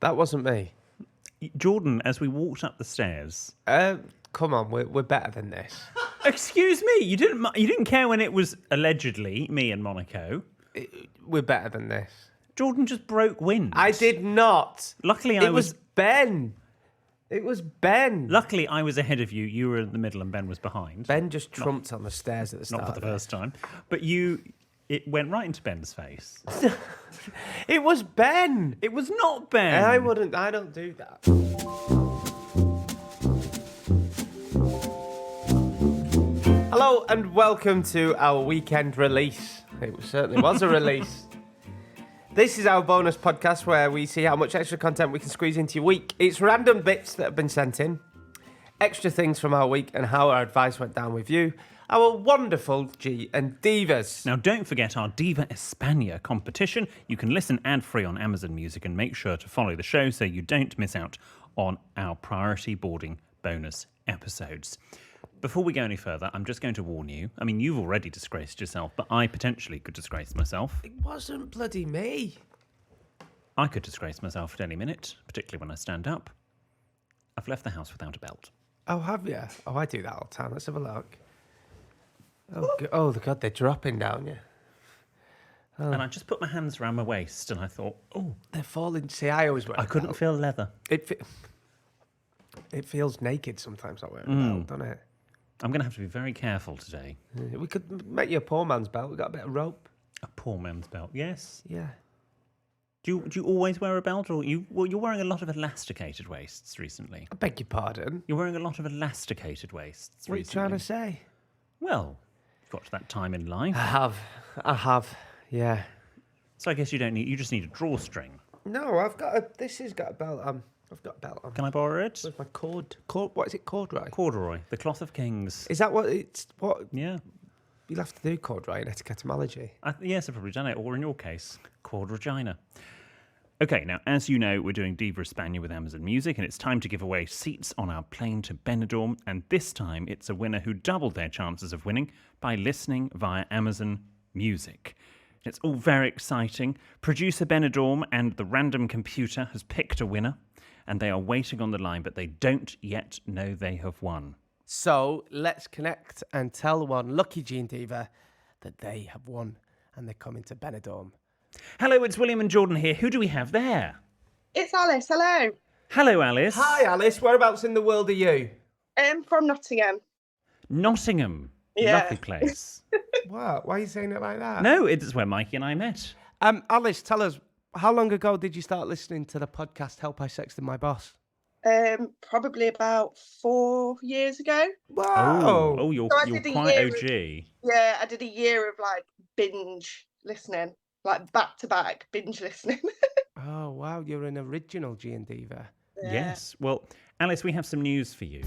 That wasn't me. Jordan, as we walked up the stairs. Come on, we're better than this. Excuse me, you didn't care when it was allegedly me and Monaco. We're better than this. Jordan just broke wind. I did not. Luckily, It was Ben. It was Ben. Luckily, I was ahead of you. You were in the middle, and Ben was behind. Ben just trumped on the stairs at the start. Not for the first time, but it went right into Ben's face. It was Ben. It was not Ben. I don't do that. Hello and welcome to our weekend release. It certainly was a release. This is our bonus podcast where we see how much extra content we can squeeze into your week. It's random bits that have been sent in, extra things from our week and how our advice went down with you, our wonderful G and Divas. Now, don't forget our Diva Espana competition. You can listen ad-free on Amazon Music and make sure to follow the show so you don't miss out on our priority boarding bonus episodes. Before we go any further, I'm just going to warn you. I mean, you've already disgraced yourself, but I potentially could disgrace myself. It wasn't bloody me. I could disgrace myself at any minute, particularly when I stand up. I've left the house without a belt. Oh, have you? Oh, I do that all the time. Let's have a look. Oh, God, they're dropping down, yeah. Oh. And I just put my hands around my waist and I thought, oh. They're falling. See, I always wear I couldn't feel leather. It feels naked sometimes, I wear a belt, doesn't it? I'm going to have to be very careful today. We could make you a poor man's belt. We've got a bit of rope. A poor man's belt, yes. Yeah. Do you always wear a belt, or you're wearing a lot of elasticated waists recently? I beg your pardon. You're wearing a lot of elasticated waists What recently. are you trying to say? Well, you've got to that time in life. I have. Yeah. So I guess you just need a drawstring. No, this has got a belt on. I've got a belt on. Can I borrow it? Where's my cord? What is it? Corduroy? Corduroy, the cloth of kings. Is that what it's? What? Yeah. You'll have to do corduroy in etymology. Yes, I've probably done it, or in your case, quadregina. Okay, now, as you know, we're doing Diva Espana with Amazon Music, and it's time to give away seats on our plane to Benidorm, and this time it's a winner who doubled their chances of winning by listening via Amazon Music. It's all very exciting. Producer Benidorm and the random computer has picked a winner, and they are waiting on the line, but they don't yet know they have won. So let's connect and tell one lucky Gene Diva that they have won and they're coming to Benidorm. Hello, it's William and Jordan here. Who do we have there? It's Alice. Hello. Hello, Alice. Hi, Alice. Whereabouts in the world are you? From Nottingham. Nottingham. Yeah. Lovely place. What? Why are you saying it like that? No, it's where Mikey and I met. Alice, tell us, how long ago did you start listening to the podcast Help I Sexted My Boss? Probably about 4 years ago. Wow. Oh, you're So I did a quite year OG. Yeah, I did a year of binge listening, back to back binge listening. Oh, wow. You're an original G and Diva. Yeah. Yes. Well, Alice, we have some news for you.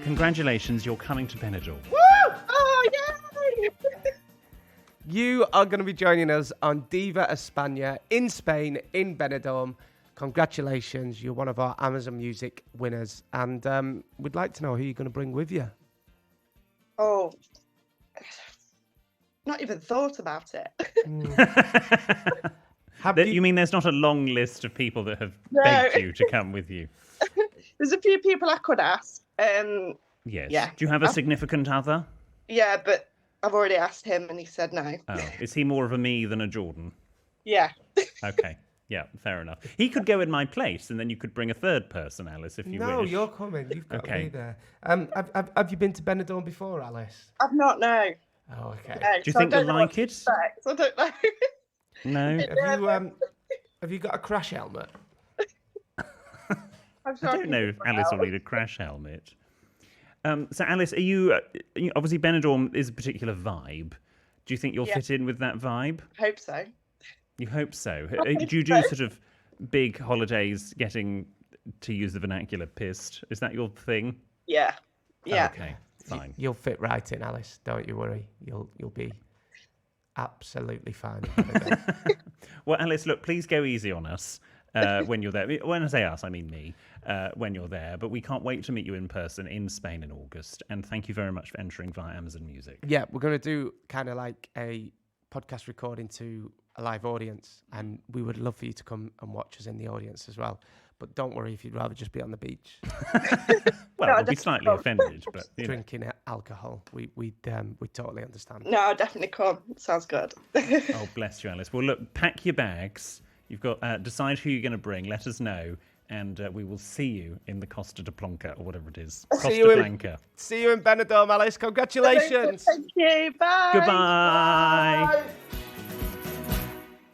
Congratulations, you're coming to Benidorm. Woo! Oh, yay! You are going to be joining us on Diva Espana in Spain, in Benidorm. Congratulations. You're one of our Amazon Music winners. And we'd like to know who you're going to bring with you. Oh, not even thought about it. You mean there's not a long list of people that have No. begged you to come with you? There's a few people I could ask. Yes. Yeah. Do you have a significant other? Yeah, but I've already asked him and he said no. Oh, is he more of a me than a Jordan? Yeah. Okay. Yeah, fair enough. He could go in my place, and then you could bring a third person, Alice, if you wish. No, you're coming. You've got to Okay. be there. Have you been to Benidorm before, Alice? I've not, no. Oh, okay. No, Do you so I think don't you'll know what like to it? expect. I don't know. No? Have you got a crash helmet? I'm sure I don't know if Alice will need a crash helmet. So, Alice, are you obviously Benidorm is a particular vibe. Do you think you'll fit in with that vibe? Hope so. You hope so. Do you do sort of big holidays getting, to use the vernacular, pissed? Is that your thing? Yeah. Yeah. Okay, fine. You'll fit right in, Alice. Don't you worry. You'll be absolutely fine. Well, Alice, look, please go easy on us when you're there. When I say us, I mean me, when you're there. But we can't wait to meet you in person in Spain in August. And thank you very much for entering via Amazon Music. Yeah, we're going to do kind of like a podcast recording to a live audience, and we would love for you to come and watch us in the audience as well. But don't worry if you'd rather just be on the beach Well, we'll be slightly offended, but drinking alcohol. We totally understand. No, I'll definitely come. Sounds good. Oh, bless you, Alice. Well, look, pack your bags. You've got decide who you're going to bring. Let us know, and we will see you in the Costa de Blanca or whatever it is. Costa Blanca. See you in Benidorm, Alice. Congratulations. Thank you. Bye. Goodbye.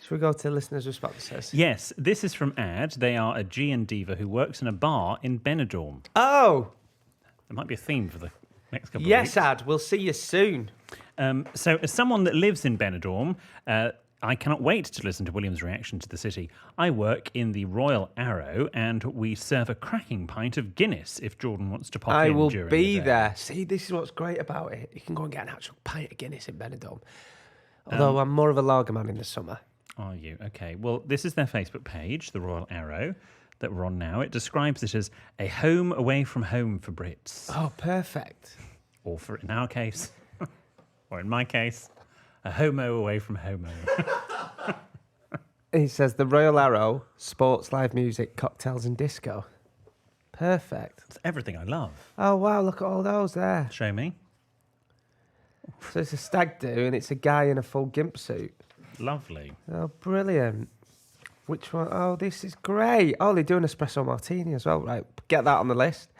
Should we go to listeners' responses? Yes, this is from Ad. They are a G and diva who works in a bar in Benidorm. Oh, There might be a theme for the next couple of yes, weeks. Ad. We'll see you soon. So, as someone that lives in Benidorm, I cannot wait to listen to William's reaction to the city. I work in the Royal Arrow, and we serve a cracking pint of Guinness if Jordan wants to pop in. I will during be the day. there. See, this is what's great about it. You can go and get an actual pint of Guinness in Benidorm. Although I'm more of a lager man in the summer. Are you? Okay. Well, this is their Facebook page, the Royal Arrow, that we're on now. It describes it as a home away from home for Brits. Oh, perfect. Or for, in our case, or in my case, a homo away from homo. He says the Royal Arrow, sports, live music, cocktails and disco. Perfect. It's everything I love. Oh, wow, look at all those there. Show me. So it's a stag do and it's a guy in a full gimp suit. Lovely. Oh, brilliant. Which one? Oh, this is great. Oh, they do an espresso martini as well. Right, get that on the list.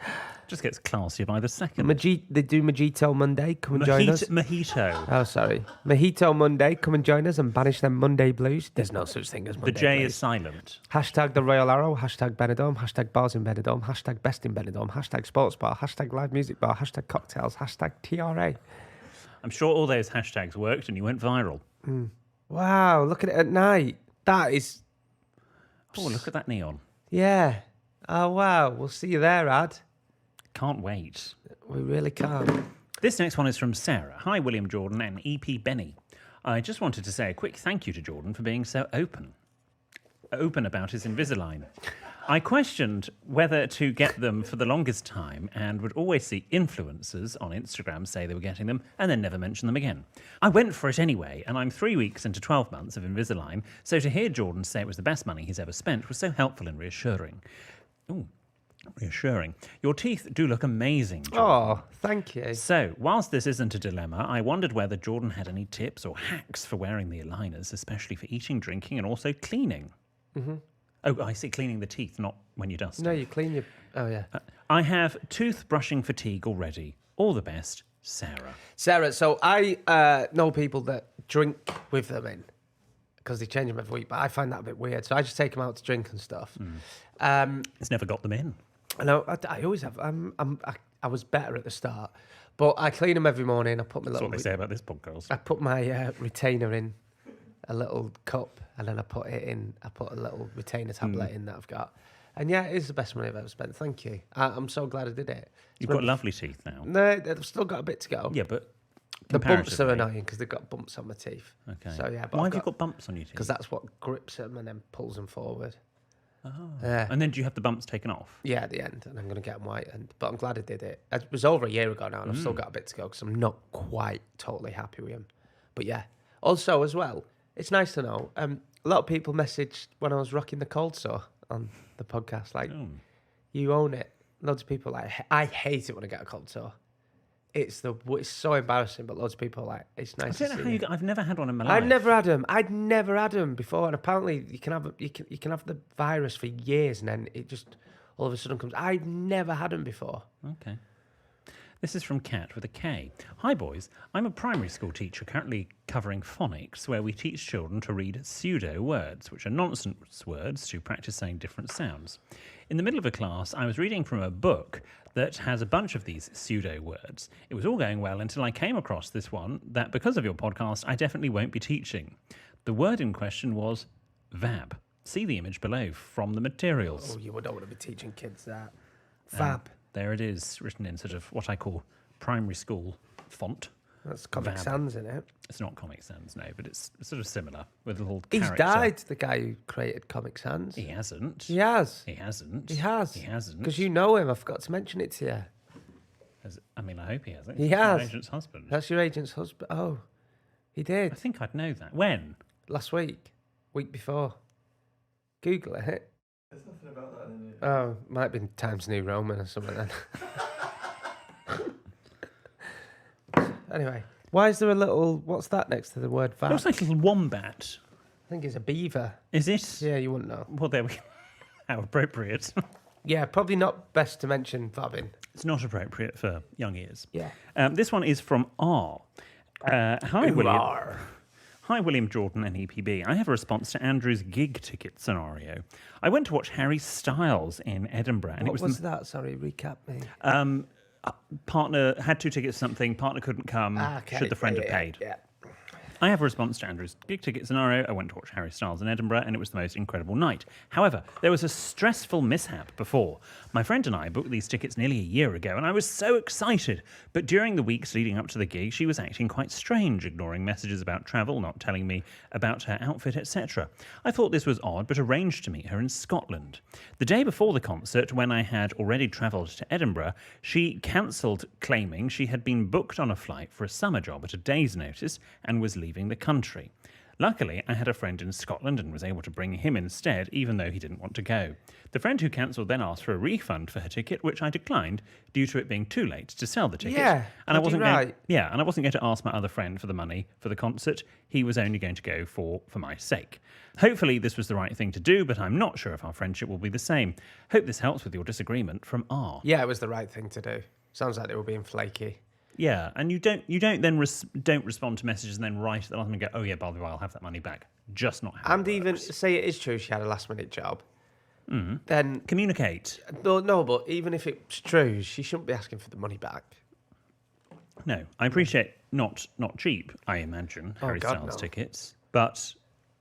Just gets classier by the second. They do Mojito Monday. Come and join us. Mojito. Oh, sorry. Mojito Monday. Come and join us and banish them Monday blues. There's no such thing as Monday The J blues. is silent. Hashtag the Royal Arrow. Hashtag Benidorm. Hashtag bars in Benidorm. Hashtag best in Benidorm. Hashtag sports bar. Hashtag live music bar. Hashtag cocktails. Hashtag TRA. I'm sure all those hashtags worked and you went viral. Wow, look at it at night. That is... Oh, look at that neon. Yeah. Oh, wow. We'll see you there, Ad. Can't wait. We really can't. This next one is from Sarah. Hi, William Jordan and EP Benny. I just wanted to say a quick thank you to Jordan for being so open about his Invisalign. I questioned whether to get them for the longest time and would always see influencers on Instagram say they were getting them and then never mention them again. I went for it anyway, and I'm 3 weeks into 12 months of Invisalign, so to hear Jordan say it was the best money he's ever spent was so helpful and reassuring. Ooh, reassuring. Your teeth do look amazing, Jordan. Oh, thank you. So, whilst this isn't a dilemma, I wondered whether Jordan had any tips or hacks for wearing the aligners, especially for eating, drinking, and also cleaning. Mm-hmm. Oh, I see, cleaning the teeth, not when you dust. No, you clean your... Oh, yeah. I have toothbrushing fatigue already. All the best, Sarah. Sarah, so I know people that drink with them in because they change them every week, but I find that a bit weird. So I just take them out to drink and stuff. It's never got them in. I know, I always have. I was better at the start, but I clean them every morning. I put my That's little... what they say about this podcast. I put my retainer in a little cup, and then I put a little retainer tablet in that I've got. And yeah, it is the best money I've ever spent. Thank you. I'm so glad I did it. You've got lovely teeth now. No, they've still got a bit to go. Yeah, but The bumps are comparatively- annoying because they've got bumps on my teeth. Okay. So yeah, but Why I've have you got bumps on your teeth? Because that's what grips them and then pulls them forward. Oh. Yeah. And then do you have the bumps taken off? Yeah, at the end, and I'm going to get them whitened. But I'm glad I did it. It was over a year ago now, and I've still got a bit to go because I'm not quite totally happy with them. But yeah. Also, as well, it's nice to know. A lot of people messaged when I was rocking the cold sore on the podcast, like, you own it. Loads of people like, I hate it when I get a cold sore. It's so embarrassing, but loads of people are like, it's nice. I don't know how you. I've never had one in my life. I've never had them. I'd never had them before, and apparently you can have the virus for years, and then it just all of a sudden comes. I've never had them before. Okay. This is from Kat with a K. Hi, boys. I'm a primary school teacher currently covering phonics, where we teach children to read pseudo words, which are nonsense words to practice saying different sounds. In the middle of a class, I was reading from a book that has a bunch of these pseudo words. It was all going well until I came across this one that, because of your podcast, I definitely won't be teaching. The word in question was vab. See the image below from the materials. Oh, you don't want to be teaching kids that. Fab. There it is, written in sort of what I call primary school font. That's Comic Vab. Sans, isn't it? It's not Comic Sans, no, but it's sort of similar with a little He's character. died, the guy who created Comic Sans. He hasn't. He has. He hasn't. He has. He hasn't. Because you know him. I forgot to mention it to you. I mean, I hope he hasn't. He He's my has. agent's husband. That's your agent's husband. Oh. He I did. think I'd know that. When? Last week. Week before. Google it. There's nothing about that in it. Oh, might have been Times New Roman or something then. Anyway, why is there a little... What's that next to the word vac? Looks like a little wombat. I think it's a beaver. Is it? Yeah, you wouldn't know. Well, there we go. How appropriate. Yeah, probably not best to mention vabbing. It's not appropriate for young ears. Yeah. This one is from R. Hi, William. R. Hi, William Jordan and EPB. I have a response to Andrew's gig ticket scenario. I went to watch Harry Styles in Edinburgh, and What it was that? Sorry, recap me. partner had 2 tickets. Something partner couldn't come. Okay. Should the friend have paid? Yeah. I have a response to Andrew's gig ticket scenario. I went to watch Harry Styles in Edinburgh, and it was the most incredible night. However, there was a stressful mishap before. My friend and I booked these tickets nearly a year ago, and I was so excited. But during the weeks leading up to the gig, she was acting quite strange, ignoring messages about travel, not telling me about her outfit, etc. I thought this was odd, but arranged to meet her in Scotland. The day before the concert, when I had already travelled to Edinburgh, she cancelled, claiming she had been booked on a flight for a summer job at a day's notice and was leaving the country. Luckily, I had a friend in Scotland and was able to bring him instead, even though he didn't want to go. The friend who cancelled then asked for a refund for her ticket, which I declined due to it being too late to sell the ticket. Yeah, and I wasn't bloody going, right. yeah, and I wasn't going to ask my other friend for the money for the concert. He was only going to go for my sake. Hopefully, this was the right thing to do, but I'm not sure if our friendship will be the same. Hope this helps with your disagreement. From R. Yeah, it was the right thing to do. Sounds like they were being flaky. Yeah, and you don't then don't respond to messages and then write at the last minute and go, oh yeah, by the way, I'll have that money back. Just not how And it even works. say it is true she had a last minute job. Then Communicate. no, but even if it's true, she shouldn't be asking for the money back. No, I appreciate not cheap, I imagine, Harry God, Styles no. tickets, but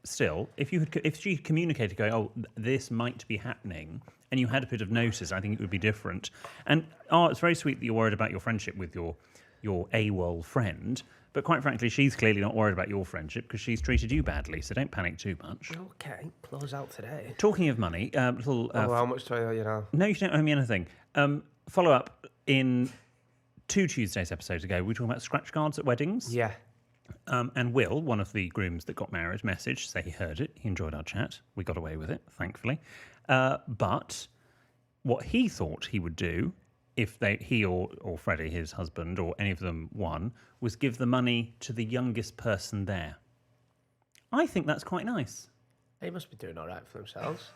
still, if she communicated going, oh, this might be happening, and you had a bit of notice, I think it would be different. And it's very sweet that you're worried about your friendship with your AWOL friend, but quite frankly, she's clearly not worried about your friendship because she's treated you badly, so don't panic too much. Okay, close out today. Talking of money, How much do I owe you now? no, you don't owe me anything. Follow up in 2 Tuesdays episodes ago, we were talking about scratch cards at weddings. Yeah. And Will, one of the grooms that got married, messaged, say he heard it, he enjoyed our chat. We got away with it, thankfully. But what he thought he would do, if he or Freddie, his husband, or any of them won, was give the money to the youngest person there. I think that's quite nice. They must be doing all right for themselves.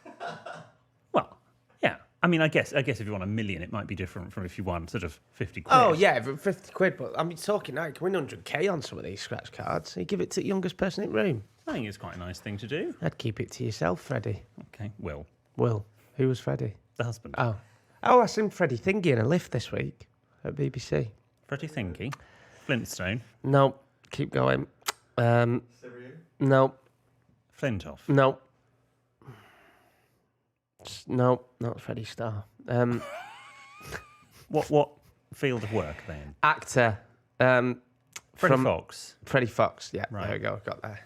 Well, yeah. I mean, I guess if you won $1 million, it might be different from if you won sort of 50 quid. Oh, yeah, 50 quid, but I'm talking now, you can win 100k on some of these scratch cards. You give it to the youngest person in the room. I think it's quite a nice thing to do. I'd keep it to yourself, Freddie. Okay, Will, Will, who was Freddie? the husband. Oh, I seen Freddie Thingy in a lift this week at BBC. Freddie Thinky, Flintstone, No, keep going. Syrian? No, Flintoff. no. No, not Freddie Starr. What field of work then? Actor. Freddie from Fox. Freddie Fox. Yeah, Right. there we go. Got there.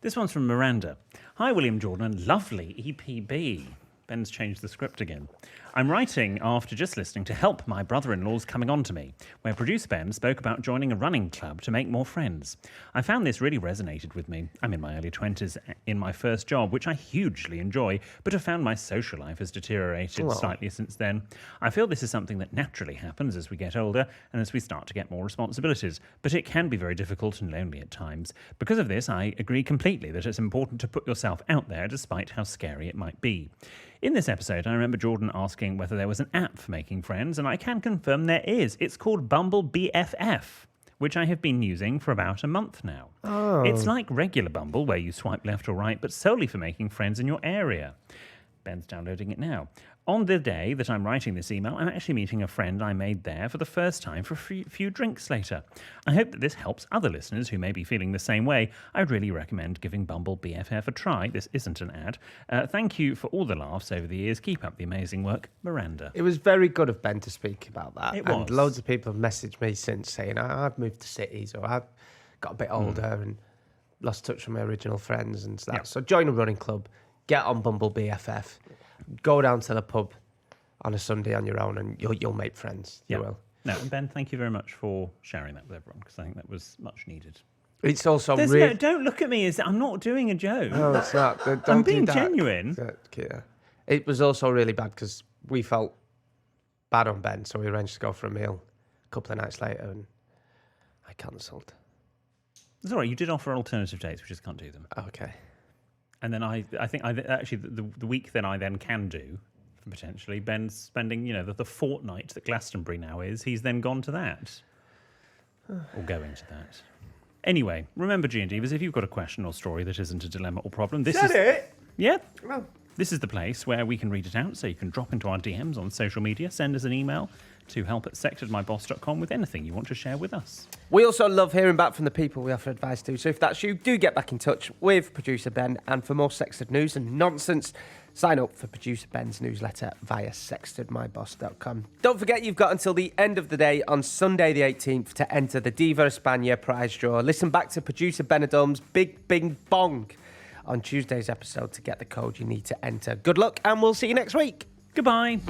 This one's from Miranda. Hi, William Jordan and lovely EPB. Ben's changed the script again. I'm writing after just listening to Help My Brother-in-Law's Coming On to Me, where producer Ben spoke about joining a running club to make more friends. I found this really resonated with me. I'm in my early 20s in my first job, which I hugely enjoy, but have found my social life has deteriorated slightly since then. I feel this is something that naturally happens as we get older and as we start to get more responsibilities, but it can be very difficult and lonely at times. Because of this, I agree completely that it's important to put yourself out there despite how scary it might be. In this episode, I remember Jordan asking whether there was an app for making friends, and I can confirm there is. It's called Bumble BFF, which I have been using for about a month now. Oh. It's like regular Bumble, where you swipe left or right, but solely for making friends in your area. Ben's downloading it now. On the day that I'm writing this email, I'm actually meeting a friend I made there for the first time for a few drinks later. I hope that this helps other listeners who may be feeling the same way. I'd really recommend giving Bumble BFF a try. This isn't an ad. Thank you for all the laughs over the years. Keep up the amazing work. Miranda. It was very good of Ben to speak about that. It and was. Loads of people have messaged me since saying, I've moved to cities or I've got a bit older and lost touch with my original friends and stuff. Yeah. So join a running club, get on Bumble BFF, go down to the pub on a Sunday on your own and you'll make friends. You will. No, and Ben, thank you very much for sharing that with everyone because I think that was much needed. It's also There's really... don't look at me as I'm not doing a joke. No, it's not. Don't I'm do being that. genuine. Yeah. It was also really bad because we felt bad on Ben, so we arranged to go for a meal a couple of nights later, and I cancelled. It's all right. You did offer alternative dates. We just can't do them. Okay. And then I think actually the week then I then can do potentially. Ben's spending the fortnight that Glastonbury now is. He's then gone to that or going to that. Anyway, remember, G and Divas, if you've got a question or story that isn't a dilemma or problem, this is it? Yeah. Well, This is the place where we can read it out, so you can drop into our DMs on social media, send us an email to help@sectoredmyboss.com with anything you want to share with us. we also love hearing back from the people we offer advice to, so if that's you, do get back in touch with producer Ben, and for more Sexted news and nonsense, sign up for producer Ben's newsletter via sextedmyboss.com. Don't forget you've got until the end of the day on Sunday the 18th to enter the Diva Espana prize draw. Listen back to producer Benidorm's Big Bing Bong on Tuesday's episode to get the code you need to enter. Good luck, and we'll see you next week. Goodbye.